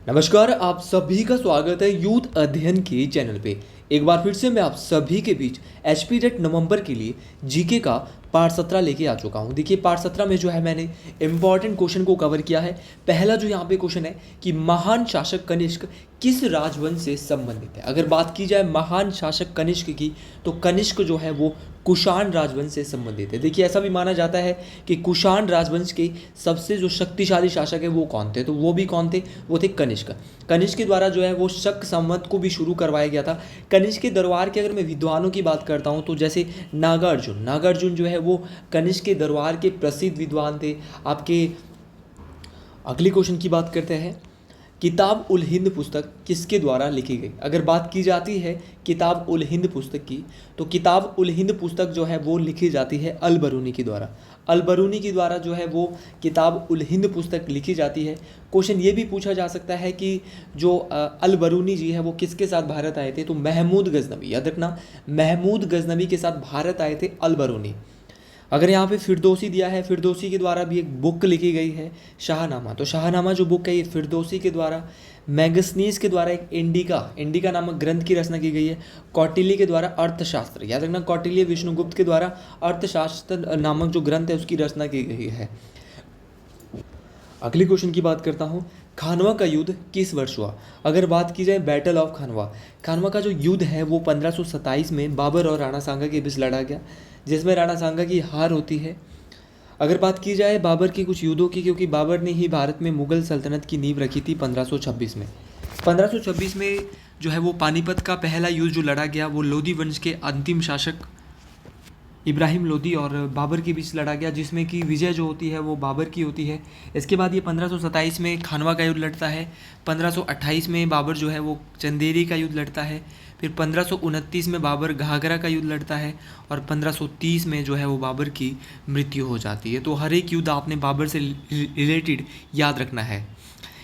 नमस्कार, आप सभी का स्वागत है यूथ अध्ययन के चैनल पे। एक बार फिर से मैं आप सभी के बीच एचपी डेट नवंबर के लिए जीके का पार्ट 17 लेके आ चुका हूँ। देखिए पार्ट 17 में जो है मैंने इंपॉर्टेंट क्वेश्चन को कवर किया है। पहला जो यहाँ पे क्वेश्चन है कि महान शासक कनिष्क किस राजवंश से संबंधित है। अगर बात की जाए महान शासक कनिष्क की, तो कनिष्क जो है वो कुषाण राजवंश से संबंधित है। देखिए ऐसा भी माना जाता है कि कुषाण राजवंश के सबसे जो शक्तिशाली शासक है वो कौन थे, तो वो भी कौन थे, वो थे कनिष्क। कनिष्क के द्वारा जो है वो शक संवत को भी शुरू करवाया गया था। कनिष्क के दरबार के अगर मैं विद्वानों की बात करता हूँ तो जैसे नागार्जुन जो है वो कनिष्क के दरबार के प्रसिद्ध विद्वान थे। आपके अगले क्वेश्चन की बात करते हैं, किताब उल हिंद पुस्तक किसके द्वारा लिखी गई। अगर बात की जाती है किताब उल हिंद पुस्तक की, तो किताब उल हिंद पुस्तक जो है वो लिखी जाती है अल बरूनी के द्वारा। अल बरूनी के द्वारा जो है वो किताब उल हिंद पुस्तक लिखी जाती है। क्वेश्चन ये भी पूछा जा सकता है कि जो अल बरूनी जी है वो किसके साथ भारत आए थे, तो महमूद गजनवी, याद रखना महमूद गजनवी के साथ भारत आए थे अल बरूनी। अगर यहाँ पे फिरदौसी दिया है, फिरदौसी के द्वारा भी एक बुक लिखी गई है शाहनामा। तो शाहनामा जो बुक है ये फिरदौसी के द्वारा, मैगसनीस के द्वारा एक इंडिका नामक ग्रंथ की रचना की गई है। कौटिल्य के द्वारा अर्थशास्त्र, याद रखना कौटिल्य विष्णुगुप्त के द्वारा अर्थशास्त्र नामक जो ग्रंथ है उसकी रचना की गई है। अगले क्वेश्चन की बात करता हूँ, खानवा का युद्ध किस वर्ष हुआ। अगर बात की जाए बैटल ऑफ खानवा, खानवा का जो युद्ध है वो 1527 में बाबर और राणा सांगा के बीच लड़ा गया, जिसमें राणा सांगा की हार होती है। अगर बात की जाए बाबर के कुछ युद्धों की, क्योंकि बाबर ने ही भारत में मुगल सल्तनत की नींव रखी थी 1526 में। 1526 में जो है वो पानीपत का पहला युद्ध जो लड़ा गया वो लोधी वंश के अंतिम शासक इब्राहिम लोदी और बाबर के बीच लड़ा गया, जिसमें कि विजय जो होती है वो बाबर की होती है। इसके बाद ये 1527 में खानवा का युद्ध लड़ता है। 1528 में बाबर जो है वो चंदेरी का युद्ध लड़ता है। फिर 1529 में बाबर घाघरा का युद्ध लड़ता है और 1530 में जो है वो बाबर की मृत्यु हो जाती है। तो हर एक युद्ध आपने बाबर से रिलेटेड याद रखना है।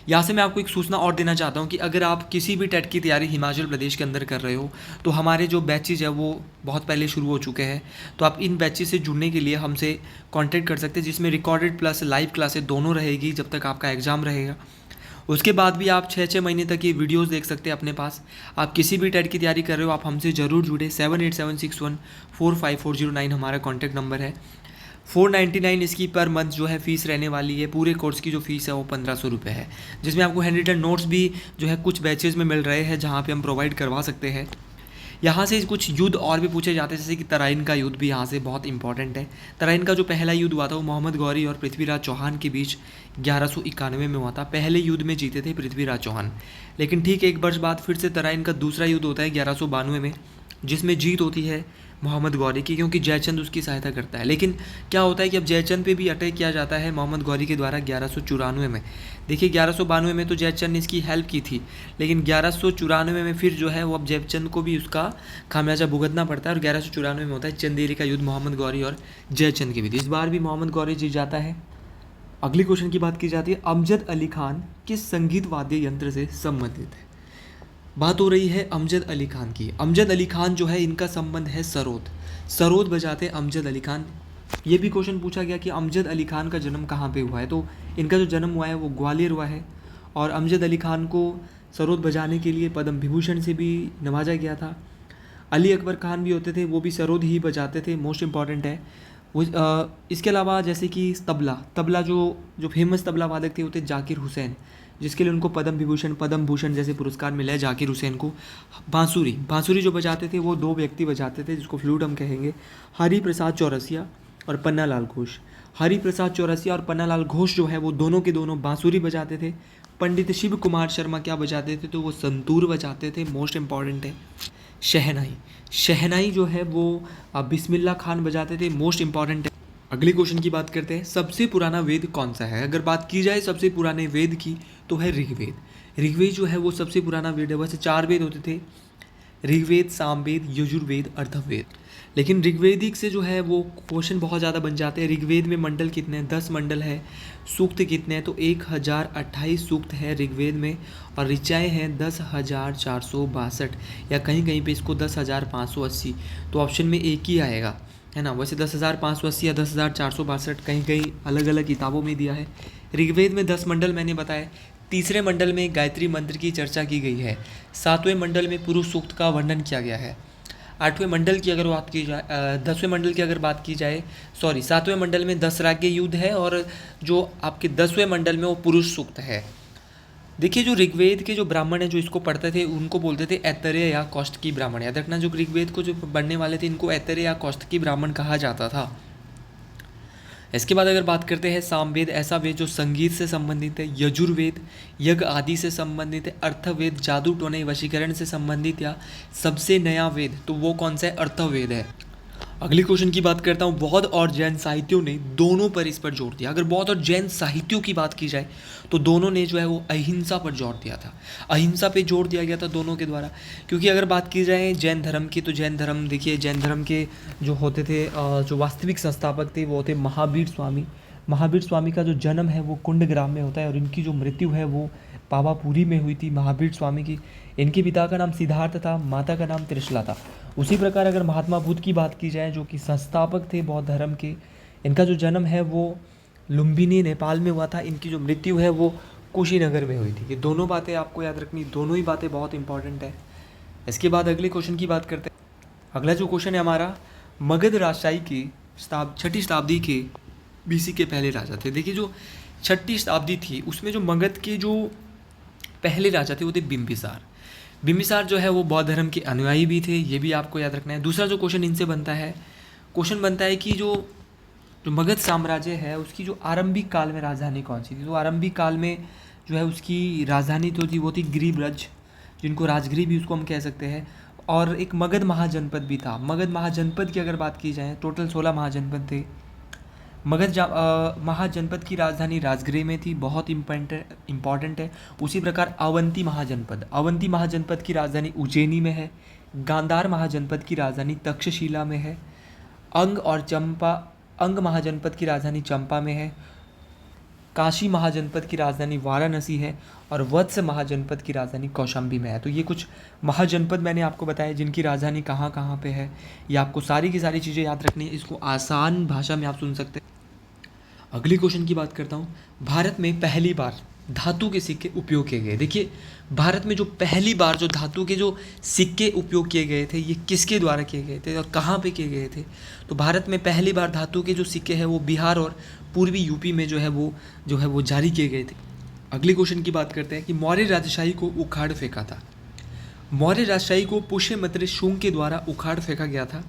यहाँ से मैं आपको एक सूचना और देना चाहता हूँ कि अगर आप किसी भी टेट की तैयारी हिमाचल प्रदेश के अंदर कर रहे हो, तो हमारे जो बैचेज है वो बहुत पहले शुरू हो चुके हैं। तो आप इन बैचेज से जुड़ने के लिए हमसे कांटेक्ट कर सकते हैं, जिसमें रिकॉर्डेड प्लस लाइव क्लासेस दोनों रहेगी जब तक आपका एग्ज़ाम रहेगा। उसके बाद भी आप 6 महीने तक ये वीडियोस देख सकते हैं अपने पास। आप किसी भी टेट की तैयारी कर रहे हो, आप हमसे ज़रूर जुड़े। 7876145409 हमारा कॉन्टैक्ट नंबर है। 499 इसकी पर मंथ जो है फ़ीस रहने वाली है। पूरे कोर्स की जो फ़ीस है वो 1500 रुपये है, जिसमें आपको हैंड रिटन नोट्स भी जो है कुछ बैचेज में मिल रहे हैं जहाँ पे हम प्रोवाइड करवा सकते हैं। यहाँ से कुछ युद्ध और भी पूछे जाते हैं, जैसे कि तराइन का युद्ध भी यहाँ से बहुत इंपॉर्टेंट है। तराइन का जो पहला युद्ध हुआ था वो मोहम्मद गौरी और पृथ्वीराज चौहान के बीच 1191 में हुआ था। पहले युद्ध में जीते थे पृथ्वीराज चौहान, लेकिन ठीक एक वर्ष बाद फिर से तराइन का दूसरा युद्ध होता है 1192 में, जिसमें जीत होती है मोहम्मद गौरी की, क्योंकि जयचंद उसकी सहायता करता है। लेकिन क्या होता है कि अब जयचंद पे भी अटैक किया जाता है मोहम्मद गौरी के द्वारा 1194 में। देखिए 1192 में तो जयचंद ने इसकी हेल्प की थी, लेकिन 1194 में फिर जो है वो अब जयचंद को भी उसका खामियाजा भुगतना पड़ता है और 1194 में होता है चंदेरी का युद्ध मोहम्मद गौरी और जयचंद के बीच। इस बार भी मोहम्मद गौरी जीत जाता है। अगले क्वेश्चन की बात की जाती है, अमजद अली खान किस संगीत वाद्य यंत्र से संबंधित है। बात हो रही है अमजद अली खान की। अमजद अली खान जो है इनका संबंध है सरोद। सरोद बजाते अमजद अली खान। ये भी क्वेश्चन पूछा गया कि अमजद अली खान का जन्म कहाँ पे हुआ है, तो इनका जो जन्म हुआ है वो ग्वालियर हुआ है। और अमजद अली खान को सरोद बजाने के लिए पद्म विभूषण से भी नवाजा गया था। अली अकबर खान भी होते थे, वो भी सरोद ही बजाते थे, मोस्ट इम्पॉर्टेंट है वो। इसके अलावा जैसे कि तबला जो फेमस तबला वादक थे वो थे जाकिर हुसैन, जिसके लिए उनको पद्म भूषण जैसे पुरस्कार मिला है जाकिर हुसैन को। बांसुरी जो बजाते थे वो दो व्यक्ति बजाते थे, जिसको फ्लूट हम कहेंगे, हरि प्रसाद चौरसिया और पन्नालाल घोष। हरि प्रसाद चौरसिया और पन्नालाल घोष जो है वो दोनों के दोनों बांसुरी बजाते थे। पंडित शिव कुमार शर्मा क्या बजाते थे, तो वो संतूर बजाते थे। मोस्ट इम्पॉर्टेंट है शहनाई जो है वो बिस्मिल्लाह खान बजाते थे। मोस्ट इम्पॉर्टेंट है। अगले क्वेश्चन की बात करते हैं, सबसे पुराना वेद कौन सा है। अगर बात की जाए सबसे पुराने वेद की, तो है ऋग्वेद। ऋग्वेद जो है वो सबसे पुराना वेद है। वैसे 4 वेद होते थे, ऋग्वेद, सामवेद, यजुर्वेद, अथर्ववेद। लेकिन ऋग्वेदिक से जो है वो क्वेश्चन बहुत ज़्यादा बन जाते हैं। ऋग्वेद में मंडल कितने हैं, 10 मंडल है। सूक्त कितने हैं, तो 1028 सूक्त है ऋग्वेद में। और ऋचाएँ हैं 10,462, या कहीं कहीं पे इसको 10,580। तो ऑप्शन में एक ही आएगा, है ना। वैसे 10,580 या 10,462 कहीं कहीं अलग अलग किताबों में दिया है। ऋग्वेद में 10 मंडल मैंने बताया, तीसरे मंडल में गायत्री मंत्र की चर्चा की गई है। सातवें मंडल में पुरुष सूक्त का वर्णन किया गया है। आठवें मंडल की अगर बात की जाए, 10वें मंडल की अगर बात की जाए, सॉरी 7वें मंडल में 10 राज्य युद्ध है और जो आपके 10वें मंडल में वो पुरुष सूक्त है। देखिए जो ऋग्वेद के जो ब्राह्मण है जो इसको पढ़ते थे उनको बोलते थे ऐतरेय या कौष्टकी ब्राह्मण। याद रखना, जो ऋग्वेद को जो पढ़ने वाले थे इनको ऐतरेय या कौष्टकी ब्राह्मण कहा जाता था। इसके बाद अगर बात करते हैं सामवेद, ऐसा वेद जो संगीत से संबंधित है, यजुर्वेद यज्ञ आदि से संबंधित है, अर्थवेद जादू टोने वशीकरण से संबंधित, या सबसे नया वेद तो वो कौन सा है, अर्थवेद है। अगले क्वेश्चन की बात करता हूँ। बौद्ध और जैन साहित्यों ने दोनों पर इस पर जोर दिया। अगर बौद्ध और जैन साहित्यों की बात की जाए तो दोनों ने जो है वो अहिंसा पर जोर दिया था। अहिंसा पे जोर दिया गया था दोनों के द्वारा। क्योंकि अगर बात की जाए जैन धर्म की तो जैन धर्म, देखिए जैन धर्म के जो होते थे जो वास्तविक संस्थापक थे वो थे महावीर स्वामी। महावीर स्वामी का जो जन्म है वो कुंडग्राम में होता है और इनकी जो मृत्यु है वो पावापुरी में हुई थी महावीर स्वामी की। इनके पिता का नाम सिद्धार्थ था, माता का नाम त्रिशला था। उसी प्रकार अगर महात्मा बुद्ध की बात की जाए जो कि संस्थापक थे बौद्ध धर्म के, इनका जो जन्म है वो लुम्बिनी नेपाल में हुआ था। इनकी जो मृत्यु है वो कुशीनगर में हुई थी। ये दोनों बातें आपको याद रखनी, दोनों ही बातें बहुत इंपॉर्टेंट है। इसके बाद अगले क्वेश्चन की बात करते हैं। अगला जो क्वेश्चन है हमारा, मगध राजशाही की 6ठी शताब्दी के BC के पहले राजा थे। देखिए जो 6ठी शताब्दी थी उसमें जो मगध के जो पहले राजा थे वो थे बिंबिसार। बिंबिसार जो है वो बौद्ध धर्म के अनुयायी भी थे, ये भी आपको याद रखना है। दूसरा जो क्वेश्चन इनसे बनता है, क्वेश्चन बनता है कि जो मगध साम्राज्य है उसकी जो आरंभिक काल में राजधानी कौन सी थी। तो आरंभिक काल में जो है उसकी राजधानी तो थी वो थी गिरिब्रज, जिनको राजगिरी भी उसको हम कह सकते हैं। और एक मगध महाजनपद भी था। मगध महाजनपद की अगर बात की जाए टोटल 16 महाजनपद थे। मगध महाजनपद की राजधानी राजगृह में थी, बहुत इम्पॉर्टेंट है। उसी प्रकार अवंती महाजनपद की राजधानी उज्जैनी में है। गांधार महाजनपद की राजधानी तक्षशिला में है। अंग महाजनपद की राजधानी चंपा में है। काशी महाजनपद की राजधानी वाराणसी है और वत्स महाजनपद की राजधानी कौशाम्बी में है। तो ये कुछ महाजनपद मैंने आपको बताया जिनकी राजधानी कहाँ कहाँ पे है। ये आपको सारी की सारी चीज़ें याद रखनी है, इसको आसान भाषा में आप सुन सकते हैं। अगली क्वेश्चन की बात करता हूँ। भारत में पहली बार धातु के सिक्के उपयोग किए गए। देखिए भारत में जो पहली बार जो धातु के जो सिक्के उपयोग किए गए थे ये किसके द्वारा किए गए थे और कहाँ पे किए गए थे। तो भारत में पहली बार धातु के जो सिक्के हैं वो बिहार और पूर्वी यूपी में जो है वो जारी किए गए थे। अगले क्वेश्चन की बात करते हैं कि मौर्य राजशाही को उखाड़ फेंका था। मौर्य राजशाही को पुष्यमित्र शुंग के द्वारा उखाड़ फेंका गया था।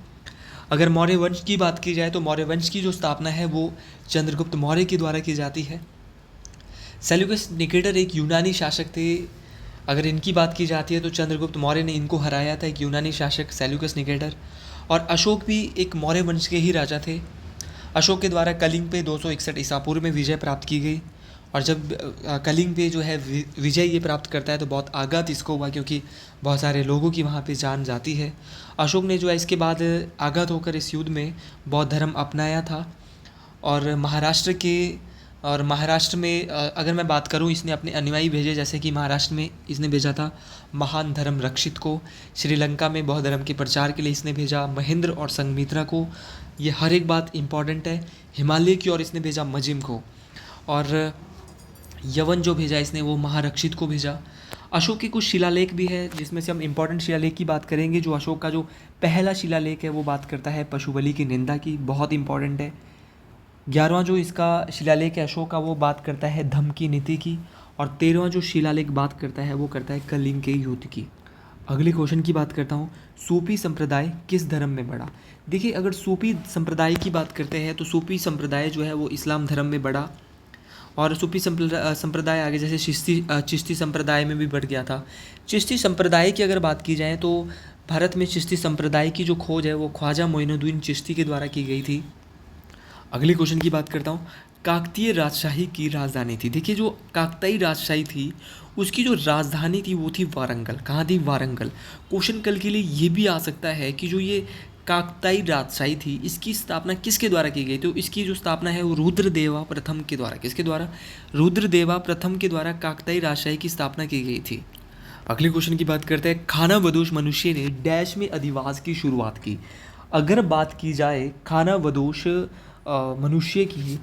अगर मौर्य वंश की बात की जाए तो मौर्य वंश की जो स्थापना है वो चंद्रगुप्त मौर्य के द्वारा की जाती है। सेल्यूकस निकेटर एक यूनानी शासक थे। अगर इनकी बात की जाती है तो चंद्रगुप्त मौर्य ने इनको हराया था, एक यूनानी शासक सेल्यूकस निकेटर। और अशोक भी एक मौर्य वंश के ही राजा थे। अशोक के द्वारा कलिंग पे 261 ईसा पूर्व में विजय प्राप्त की गई। और जब कलिंग पे जो है विजय ये प्राप्त करता है तो बहुत आघात इसको हुआ क्योंकि बहुत सारे लोगों की वहाँ पे जान जाती है। अशोक ने जो है इसके बाद आघात होकर इस युद्ध में बौद्ध धर्म अपनाया था। और महाराष्ट्र में अगर मैं बात करूँ इसने अपने अनुयायी भेजे, जैसे कि महाराष्ट्र में इसने भेजा था महान धर्म रक्षित को। श्रीलंका में बौद्ध धर्म के प्रचार के लिए इसने भेजा महेंद्र और संघमित्रा को। ये हर एक बात इंपॉर्टेंट है। हिमालय की ओर इसने भेजा मजिम को। और यवन जो भेजा इसने वो महारक्षित को भेजा। अशोक के कुछ शिलालेख भी है जिसमें से हम इंपॉर्टेंट शिलालेख की बात करेंगे। जो अशोक का जो पहला शिलालेख है वो बात करता है पशु बलि की निंदा की, बहुत इंपॉर्टेंट है। 11वां जो इसका शिलालेख है अशोक का वो बात करता है धम्म की नीति की। और 13वां जो शिलालेख बात करता है वो करता है कलिंग के युद्ध की। अगले क्वेश्चन की बात करता हूँ, सूफी संप्रदाय किस धर्म में बढ़ा। देखिए अगर सूफी संप्रदाय की बात करते हैं तो सूफी संप्रदाय जो है वो इस्लाम धर्म में बढ़ा। और सूफी संप्रदाय आगे जैसे चिश्ती संप्रदाय में भी बढ़ गया था। चिश्ती संप्रदाय की अगर बात की जाए तो भारत में चिश्ती संप्रदाय की जो खोज है वो ख्वाजा मोइनुद्दीन चिश्ती के द्वारा की गई थी। अगले क्वेश्चन की बात करता हूँ, काकतीय राजशाही की राजधानी थी। देखिए जो काकतीय राजशाही थी उसकी जो राजधानी थी वो थी वारंगल। कहाँ थी, वारंगल। क्वेश्चन कल के लिए ये भी आ सकता है कि जो ये काकतीय राजशाही थी इसकी स्थापना किसके द्वारा की गई। तो इसकी जो स्थापना है वो रुद्रदेवा प्रथम के द्वारा, किसके द्वारा, रुद्रदेवा प्रथम के द्वारा काकतीय राजशाही की स्थापना की गई थी। अगले क्वेश्चन की बात करते हैं, खानाबदोश मनुष्य ने डैश में अधिवास की शुरुआत की। अगर बात की जाए खानाबदोश मनुष्य की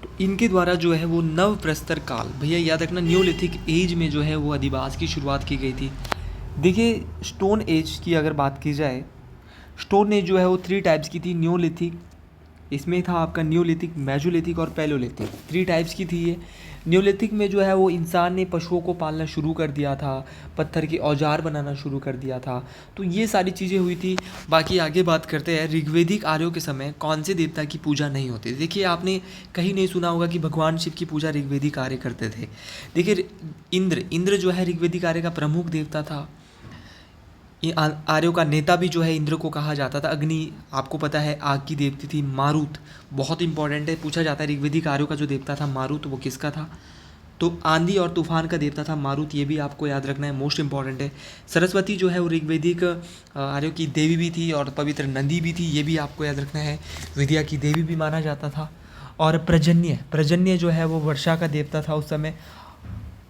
तो इनके द्वारा जो है वो नव प्रस्तर काल, भैया याद रखना, न्यूलिथिक एज में जो है वो अधिवास की शुरुआत की गई थी। देखिए स्टोन एज की अगर बात की जाए, स्टोन एज जो है वो 3 टाइप्स की थी। न्यूलिथिक, इसमें था आपका न्यूलिथिक, मेसोलिथिक और पैलोलिथिक, 3 टाइप्स की थी ये। न्यूलिथिक में जो है वो इंसान ने पशुओं को पालना शुरू कर दिया था, पत्थर के औजार बनाना शुरू कर दिया था, तो ये सारी चीज़ें हुई थी। बाकी आगे बात करते हैं, ऋग्वेदिक आर्यों के समय कौन से देवता की पूजा नहीं होती। देखिए आपने कहीं नहीं सुना होगा कि भगवान शिव की पूजा ऋग्वेदिक आर्य करते थे। देखिए इंद्र जो है ऋग्वेदिक आर्य का प्रमुख देवता था। ये आर्यों का नेता भी जो है इंद्र को कहा जाता था। अग्नि आपको पता है आग की देवती थी। मारुत बहुत इंपॉर्टेंट है, पूछा जाता है ऋग्वेदिक आर्यों का जो देवता था मारुत, वो किसका था। तो आंधी और तूफान का देवता था मारुत, ये भी आपको याद रखना है, मोस्ट इंपॉर्टेंट है। सरस्वती जो है वो ऋग्वेदिक आर्यों की देवी भी थी और पवित्र नदी भी थी, ये भी आपको याद रखना है। विद्या की देवी भी माना जाता था। और प्रजन्य जो है वो वर्षा का देवता था उस समय।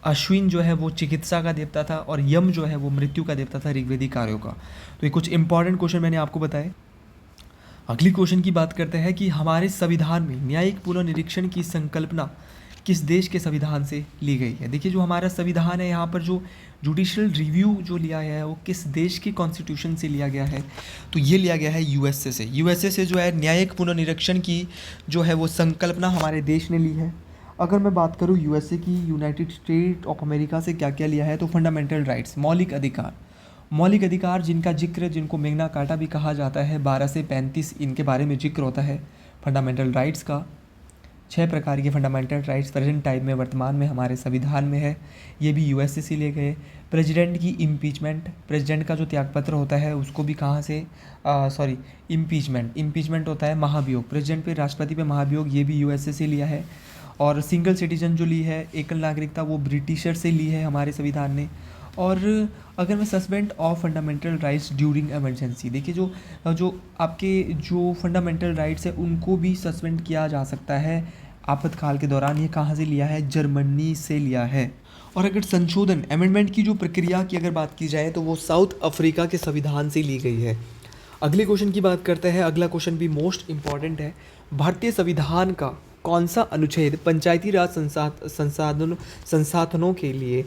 अश्विन जो है वो चिकित्सा का देवता था और यम जो है वो मृत्यु का देवता था ऋग्वेदिक कार्यों का। तो ये कुछ इंपॉर्टेंट क्वेश्चन मैंने आपको बताए। अगली क्वेश्चन की बात करते हैं कि हमारे संविधान में न्यायिक पुनर्निरीक्षण की संकल्पना किस देश के संविधान से ली गई है। देखिए जो हमारा संविधान है, यहाँ पर जो जुडिशियल रिव्यू जो लिया गया है वो किस देश के कॉन्स्टिट्यूशन से लिया गया है, तो ये लिया गया है यूएसए से। यूएसए से जो है न्यायिक पुनर्निरीक्षण की जो है वो संकल्पना हमारे देश ने ली है। अगर मैं बात करूँ यूएसए की, यूनाइटेड स्टेट ऑफ अमेरिका से क्या क्या लिया है, तो फंडामेंटल राइट्स, मौलिक अधिकार जिनका जिक्र, जिनको मेग्ना कार्टा भी कहा जाता है, 12 से 35 इनके बारे में जिक्र होता है फंडामेंटल राइट्स का। 6 प्रकार के फंडामेंटल राइट्स प्रेजेंट टाइम में, वर्तमान में हमारे संविधान में है, ये भी यूएसए से लिए गए। प्रेसिडेंट की इम्पीचमेंट, प्रेसिडेंट का जो त्यागपत्र होता है उसको भी कहाँ से, इम्पीचमेंट होता है महाभियोग, प्रेसिडेंट पे, राष्ट्रपति पे महाभियोग, ये भी यूएसए से लिया है। और सिंगल सिटीजन जो ली है, एकल नागरिकता, वो ब्रिटिशर से ली है हमारे संविधान ने। और अगर मैं suspend of fundamental rights during emergency, देखिए जो आपके जो फंडामेंटल राइट्स है उनको भी सस्पेंड किया जा सकता है आपातकाल के दौरान, ये कहाँ से लिया है, जर्मनी से लिया है। और अगर संशोधन अमेंडमेंट की जो प्रक्रिया की अगर बात की जाए तो वो साउथ अफ्रीका के संविधान से ली गई है। अगले क्वेश्चन की बात करते हैं। अगला क्वेश्चन भी मोस्ट इंपॉर्टेंट है। भारतीय संविधान का कौन सा अनुच्छेद पंचायती राज संसाधनों के लिए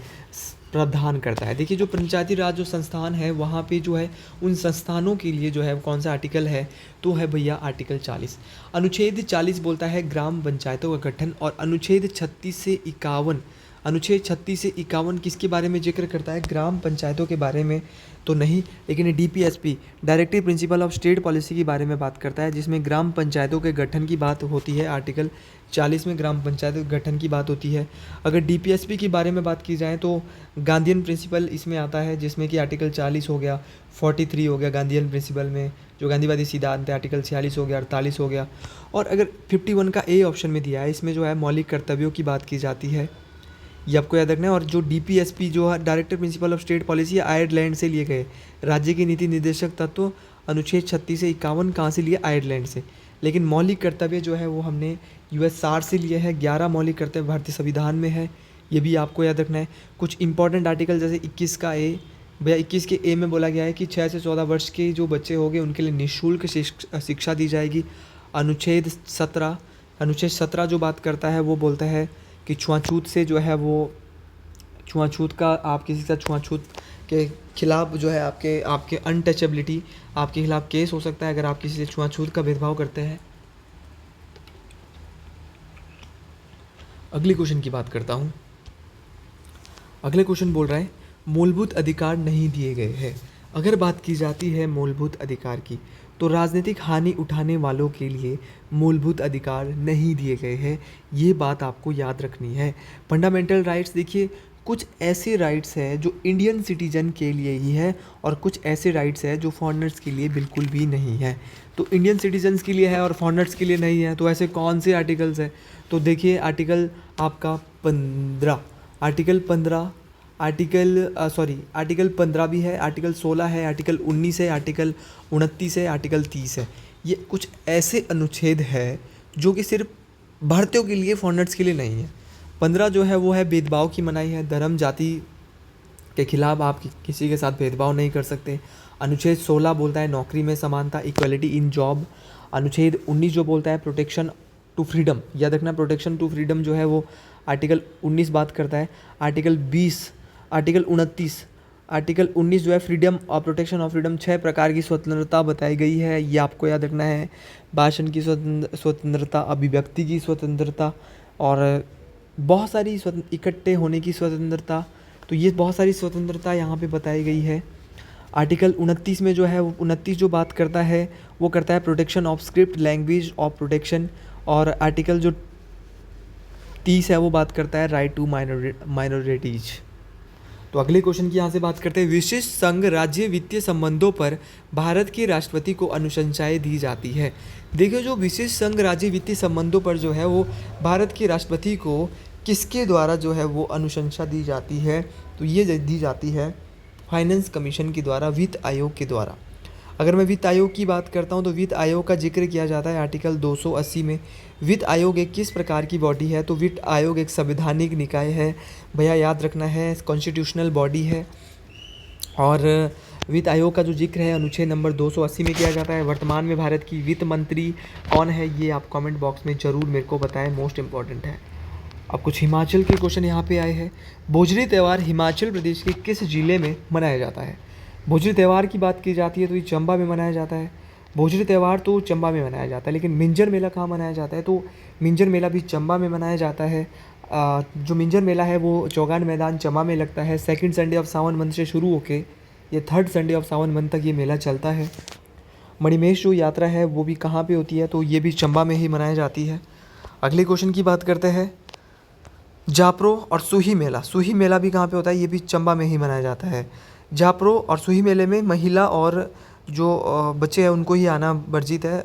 प्रावधान करता है। देखिए जो पंचायती राज जो संस्थान है वहाँ पे जो है उन संस्थानों के लिए जो है कौन सा आर्टिकल है, तो है भैया आर्टिकल 40। अनुच्छेद 40 बोलता है ग्राम पंचायतों का गठन, और अनुच्छेद 36 से 51 किसके बारे में जिक्र करता है, ग्राम पंचायतों के बारे में तो नहीं, लेकिन DPSP directive principle of state policy के बारे में बात करता है, जिसमें ग्राम पंचायतों के गठन की बात होती है। आर्टिकल 40 में ग्राम पंचायतों के गठन की बात होती है। अगर डीपीएसपी के बारे में बात की जाए तो गांधीयन प्रिंसिपल इसमें आता है, जिसमें कि आर्टिकल 40 हो गया, 43 हो गया गांधीयन प्रिंसिपल में जो गांधीवादी सिद्धांत है, आर्टिकल 46 हो गया, 48 हो गया। और अगर 51 का ए ऑप्शन में दिया है, इसमें जो है मौलिक कर्तव्यों की बात की जाती है, ये आपको याद रखना है। और जो डीपीएसपी जो है director principle of state policy, Ireland से लिए गए। राज्य के नीति निर्देशक तत्व अनुच्छेद 36 से 51 कहाँ से लिए, आयरलैंड से। लेकिन मौलिक कर्तव्य जो है वो हमने यूएसआर से लिए है। 11 मौलिक कर्तव्य भारतीय संविधान में है, ये भी आपको याद रखना है। कुछ इंपॉर्टेंट आर्टिकल जैसे 21 का ए, भैया 21 के ए में बोला गया है कि 6 से 14 वर्ष के जो बच्चे होंगे उनके लिए निःशुल्क शिक्षा दी जाएगी। अनुच्छेद 17 जो बात करता है वो बोलता है कि छुआछूत से जो है वो छुआछूत का, आप किसी के साथ छुआछूत के खिलाफ जो है आपके अनटचेबिलिटी, आपके खिलाफ केस हो सकता है अगर आप किसी से छुआछूत का भेदभाव करते हैं। अगले क्वेश्चन की बात करता हूँ। अगले क्वेश्चन बोल रहा है मूलभूत अधिकार नहीं दिए गए हैं। अगर बात की जाती है मूलभूत अधिकार की, तो राजनीतिक हानि उठाने वालों के लिए मूलभूत अधिकार नहीं दिए गए हैं, ये बात आपको याद रखनी है। फंडामेंटल राइट्स, देखिए कुछ ऐसे राइट्स हैं जो इंडियन सिटीजन के लिए ही है और कुछ ऐसे राइट्स हैं जो फॉरेनर्स के लिए बिल्कुल भी नहीं है। तो इंडियन सिटीजन्स के लिए है और फॉरेनर्स के लिए नहीं है, तो ऐसे कौन से आर्टिकल्स हैं, तो देखिए आर्टिकल आपका 15, आर्टिकल 15 भी है, आर्टिकल 16 है, आर्टिकल 19 है, आर्टिकल 29 है, आर्टिकल 30 है। ये कुछ ऐसे अनुच्छेद है जो कि सिर्फ भारतीयों के लिए, फॉरेनर्स के लिए नहीं है। 15 जो है वो है भेदभाव की मनाही है, धर्म जाति के खिलाफ आप किसी के साथ भेदभाव नहीं कर सकते। अनुच्छेद 16 बोलता है नौकरी में समानता, इक्वलिटी इन जॉब। अनुच्छेद 19 जो बोलता है प्रोटेक्शन टू फ्रीडम, याद रखना प्रोटेक्शन टू फ्रीडम जो है वो आर्टिकल 19 बात करता है। आर्टिकल 20, आर्टिकल 29, आर्टिकल 19 जो है फ्रीडम और प्रोटेक्शन ऑफ फ्रीडम, 6 प्रकार की स्वतंत्रता बताई गई है, ये आपको याद रखना है। भाषण की स्वतंत्रता, अभिव्यक्ति की स्वतंत्रता और बहुत सारी इकट्ठे होने की स्वतंत्रता, तो ये बहुत सारी स्वतंत्रता यहाँ पे बताई गई है। आर्टिकल 29 में जो है वो 29 जो बात करता है वो करता है protection of script language of protection, और आर्टिकल जो 30 है वो बात करता है राइट टू माइनॉरिटीज। तो अगले क्वेश्चन की यहाँ से बात करते हैं, विशिष्ट संघ राज्य वित्तीय संबंधों पर भारत के राष्ट्रपति को अनुशंसाएं दी जाती है। देखिए जो विशिष्ट संघ राज्य वित्तीय संबंधों पर जो है वो भारत के राष्ट्रपति को किसके द्वारा जो है वो अनुशंसा दी जाती है, तो ये दी जाती है फाइनेंस कमीशन के द्वारा, वित्त आयोग के द्वारा। अगर मैं वित्त आयोग की बात करता हूँ तो वित्त आयोग का जिक्र किया जाता है आर्टिकल 280 में। वित्त आयोग एक किस प्रकार की बॉडी है, तो वित्त आयोग एक संवैधानिक निकाय है, भैया याद रखना है, कॉन्स्टिट्यूशनल बॉडी है। और वित्त आयोग का जो जिक्र है अनुच्छेद नंबर 280 में किया जाता है। वर्तमान में भारत की वित्त मंत्री कौन है, ये आप कमेंट बॉक्स में ज़रूर मेरे को बताएं, मोस्ट इंपॉर्टेंट है। अब कुछ हिमाचल के क्वेश्चन यहाँ पे आए हैं। भोजली त्यौहार हिमाचल प्रदेश के किस जिले में मनाया जाता है? भोजली त्यौहार की बात की जाती है तो ये चंबा में मनाया जाता है। भोजली त्यौहार तो चंबा में मनाया जाता है, लेकिन मिंजर मेला कहाँ मनाया जाता है, तो मिंजर मेला भी चंबा में मनाया जाता है। जो मिंजर मेला है वो चौगान मैदान चंबा में लगता है। सेकंड संडे ऑफ सावन मंथ से शुरू होके ये थर्ड संडे ऑफ सावन मंथ तक ये मेला चलता है। मणिमहेश जो यात्रा है वो भी कहाँ पे होती है, तो ये भी चंबा में ही मनाई जाती है। अगले क्वेश्चन की बात करते हैं, जापरो और सूही मेला। सूही मेला भी कहाँ पे होता है, ये भी चंबा में ही मनाया जाता है। जापरो और सूही मेले में महिला और जो बच्चे हैं उनको ही आना वर्जित है,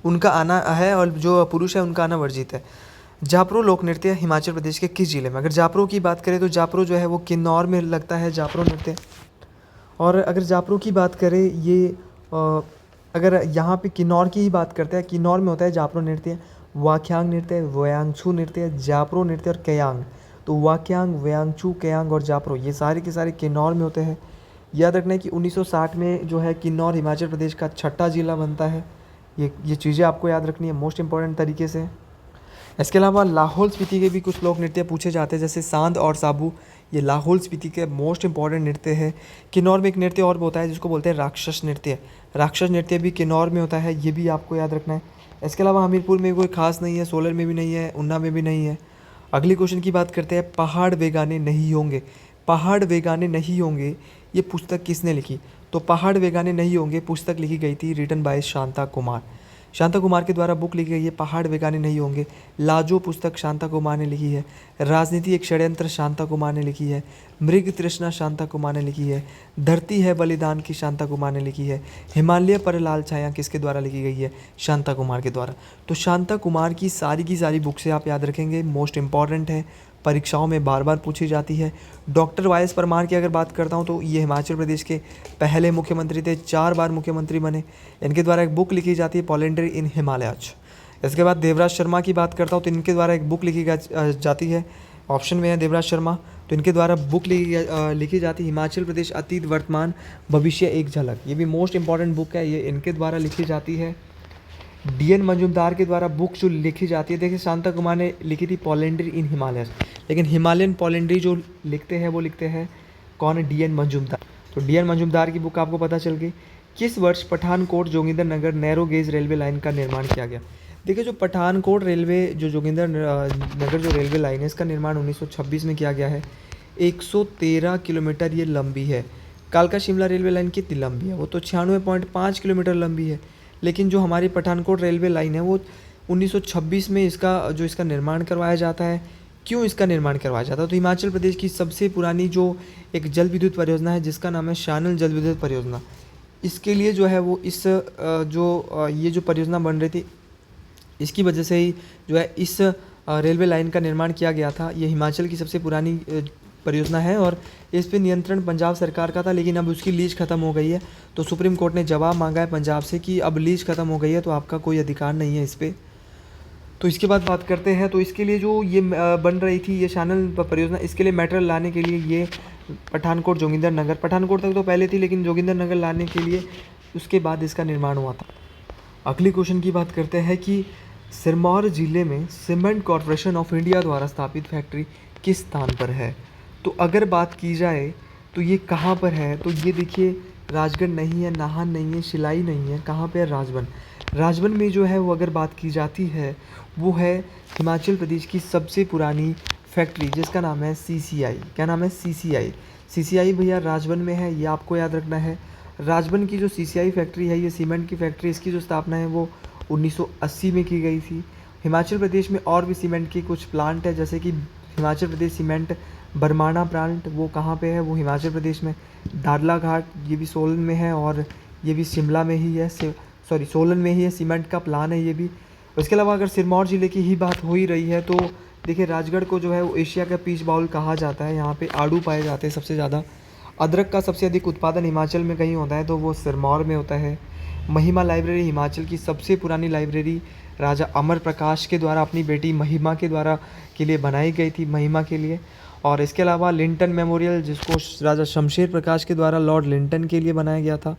उनका आना है, और जो पुरुष है उनका आना वर्जित है। जापरो लोक नृत्य हिमाचल प्रदेश के किस जिले में? अगर जापरो की बात करें तो जापरो जो है वो किन्नौर में लगता है जापरो नृत्य। और अगर जापरो की बात करें ये अगर यहाँ पे किन्नौर की ही बात करते हैं, किन्नौर में होता है जापरो नृत्य, वाक्यांग नृत्य, व्यांगछू नृत्य, जापरो नृत्य और कयांग। तो वाक्यांग, व्यांगछू, कयांग और जापरो ये सारे के सारे किन्नौर में होते हैं। याद रखना है कि 1960 में जो है किन्नौर हिमाचल प्रदेश का 6ठा जिला बनता है। ये चीज़ें आपको याद रखनी है मोस्ट इंपॉर्टेंट तरीके से। इसके अलावा लाहौल स्पीति के भी कुछ लोक नृत्य पूछे जाते हैं, जैसे सांद और साबू, ये लाहौल स्पीति के मोस्ट इंपॉर्टेंट नृत्य है। किन्नौर में एक नृत्य और होता है जिसको बोलते हैं राक्षस नृत्य। राक्षस नृत्य भी किन्नौर में होता है, ये भी आपको याद रखना है। इसके अलावा हमीरपुर में कोई खास नहीं है, सोलर में भी नहीं है, उन्ना में भी नहीं है। अगली क्वेश्चन की बात करते हैं, पहाड़ बेगाने नहीं होंगे। पहाड़ बेगाने नहीं होंगे ये पुस्तक किसने लिखी? तो पहाड़ बेगाने नहीं होंगे पुस्तक लिखी गई थी रिटन बाय शांता कुमार। शांता कुमार के द्वारा बुक लिखी गई है पहाड़ बेगाने नहीं होंगे। लाजो पुस्तक शांता कुमार ने लिखी है। राजनीति एक षड्यंत्र शांता कुमार ने लिखी है। मृग तृष्णा शांता कुमार ने लिखी है। धरती है बलिदान की शांता कुमार ने लिखी है। हिमालय पर लाल छाया किसके द्वारा लिखी गई है? शांता कुमार के द्वारा। तो शांता कुमार की सारी बुक से आप याद रखेंगे, मोस्ट इंपॉर्टेंट है, परीक्षाओं में बार बार पूछी जाती है। डॉक्टर वाई एस परमार की अगर बात करता हूँ तो ये हिमाचल प्रदेश के पहले मुख्यमंत्री थे, 4 बार मुख्यमंत्री बने। इनके द्वारा एक बुक लिखी जाती है पॉलेंड्री इन हिमालयाज। इसके बाद देवराज शर्मा की बात करता हूँ तो इनके द्वारा एक बुक लिखी जाती है, ऑप्शन में है देवराज शर्मा, तो इनके द्वारा बुक लिखी जाती है हिमाचल प्रदेश अतीत वर्तमान भविष्य एक झलक। ये भी मोस्ट इंपॉर्टेंट बुक है, ये इनके द्वारा लिखी जाती है। DN मंजूमदार के द्वारा बुक जो लिखी जाती है, देखिए शांता कुमार ने लिखी थी पॉलेंड्री इन हिमालय, लेकिन हिमालयन पॉलेंड्री जो लिखते हैं वो लिखते हैं कौन? DN मंजूमदार। तो DN मंजूमदार की बुक आपको पता चल गई। किस वर्ष Pathankot Jogindernagar narrow gauge railway line का निर्माण किया गया? देखिए जो पठानकोट रेलवे जो जोगिंदरनगर जो रेलवे लाइन है इसका निर्माण 1926 में किया गया है। 113 किलोमीटर ये लंबी है। कालका शिमला रेलवे लाइन कितनी लंबी है? वो तो 96.5 किलोमीटर लंबी है। लेकिन जो हमारी पठानकोट रेलवे लाइन है वो 1926 में इसका निर्माण करवाया जाता है। क्यों इसका निर्माण करवाया जाता है? तो हिमाचल प्रदेश की सबसे पुरानी जो एक जल विद्युत परियोजना है जिसका नाम है शानल जल विद्युत परियोजना, इसके लिए जो है वो ये जो परियोजना बन रही थी इसकी वजह से ही जो है इस रेलवे लाइन का निर्माण किया गया था। ये हिमाचल की सबसे पुरानी परियोजना है और इस पे नियंत्रण पंजाब सरकार का था, लेकिन अब उसकी लीज ख़त्म हो गई है। तो सुप्रीम कोर्ट ने जवाब मांगा है पंजाब से कि अब लीज ख़त्म हो गई है तो आपका कोई अधिकार नहीं है इस पर। तो इसके बाद बात करते हैं, तो इसके लिए जो ये बन रही थी ये शानल परियोजना, इसके लिए मेटेरियल लाने के लिए ये पठानकोट जोगिंदरनगर, पठानकोट तक तो पहले थी लेकिन जोगिंदरनगर लाने के लिए उसके बाद इसका निर्माण हुआ था। अगली क्वेश्चन की बात करते हैं कि सिरमौर जिले में सीमेंट कॉरपोरेशन ऑफ इंडिया द्वारा स्थापित फैक्ट्री किस स्थान पर है? तो अगर बात की जाए तो ये कहाँ पर है, तो ये देखिए राजगढ़ नहीं है, नाहन नहीं है, शिलाई नहीं है, कहाँ पे है? राजबन। राजबन में जो है वो अगर बात की जाती है वो है हिमाचल प्रदेश की सबसे पुरानी फैक्ट्री जिसका नाम है सीसीआई। क्या नाम है? सीसीआई। सीसीआई भैया राजबन में है, ये आपको याद रखना है। राजबन की जो सीसीआई फैक्ट्री है ये सीमेंट की फैक्ट्री, इसकी जो स्थापना है वो 1980 में की गई थी। हिमाचल प्रदेश में और भी सीमेंट के कुछ प्लांट है, जैसे कि हिमाचल प्रदेश सीमेंट बरमाणा प्लांट, वो कहाँ पे है? वो हिमाचल प्रदेश में दादला घाट, ये भी सोलन में है, और ये भी शिमला में ही है, सॉरी सोलन में ही है, सीमेंट का प्लान है ये भी। उसके अलावा अगर सिरमौर ज़िले की ही बात हो ही रही है तो देखिए राजगढ़ को जो है वो एशिया का पीच बाउल कहा जाता है। यहाँ पे आड़ू पाए जाते हैं सबसे ज़्यादा। अदरक का सबसे अधिक उत्पादन हिमाचल में कहीं होता है तो वो सिरमौर में होता है। महिमा लाइब्रेरी हिमाचल की सबसे पुरानी लाइब्रेरी राजा अमर प्रकाश के द्वारा अपनी बेटी महिमा के द्वारा के लिए बनाई गई थी, महिमा के लिए। और इसके अलावा लिंटन मेमोरियल जिसको राजा शमशेर प्रकाश के द्वारा लॉर्ड लिंटन के लिए बनाया गया था।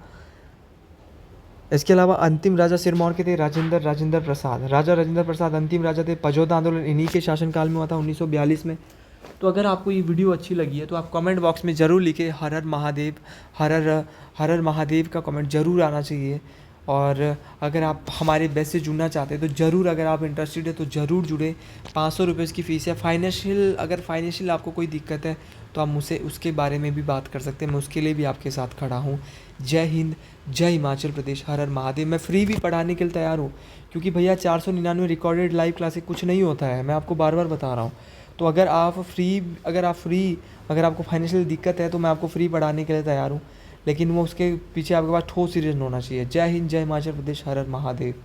इसके अलावा अंतिम राजा सिरमौर के थे राजेंद्र प्रसाद। राजा राजेंद्र प्रसाद अंतिम राजा थे। पजौदा आंदोलन इन्हीं के शासनकाल में हुआ था 1942 में। तो अगर आपको ये वीडियो अच्छी लगी है तो आप कमेंट बॉक्स में ज़रूर लिखें हर हर महादेव, हर हर महादेव का कमेंट ज़रूर आना चाहिए। और अगर आप हमारे बैच से जुड़ना चाहते हैं तो ज़रूर, अगर आप इंटरेस्टेड है तो ज़रूर जुड़े। 500 रुपये इसकी फ़ीस है। फाइनेंशियल आपको कोई दिक्कत है तो आप मुझसे उसके बारे में भी बात कर सकते हैं, मैं उसके लिए भी आपके साथ खड़ा हूँ। जय हिंद, जय हिमाचल प्रदेश, हर हर महादेव। मैं फ्री भी पढ़ाने के लिए तैयार हूँ, क्योंकि भैया 499 रिकॉर्डेड लाइव क्लासेस कुछ नहीं होता है, मैं आपको बार बार बता रहा हूँ। तो अगर आपको फाइनेंशियल दिक्कत है तो मैं आपको फ्री पढ़ाने के लिए तैयार हूँ, लेकिन वो उसके पीछे आपके पास ठोस रीज़न होना चाहिए। जय हिंद, जय हिमाचल प्रदेश, हर हर महादेव।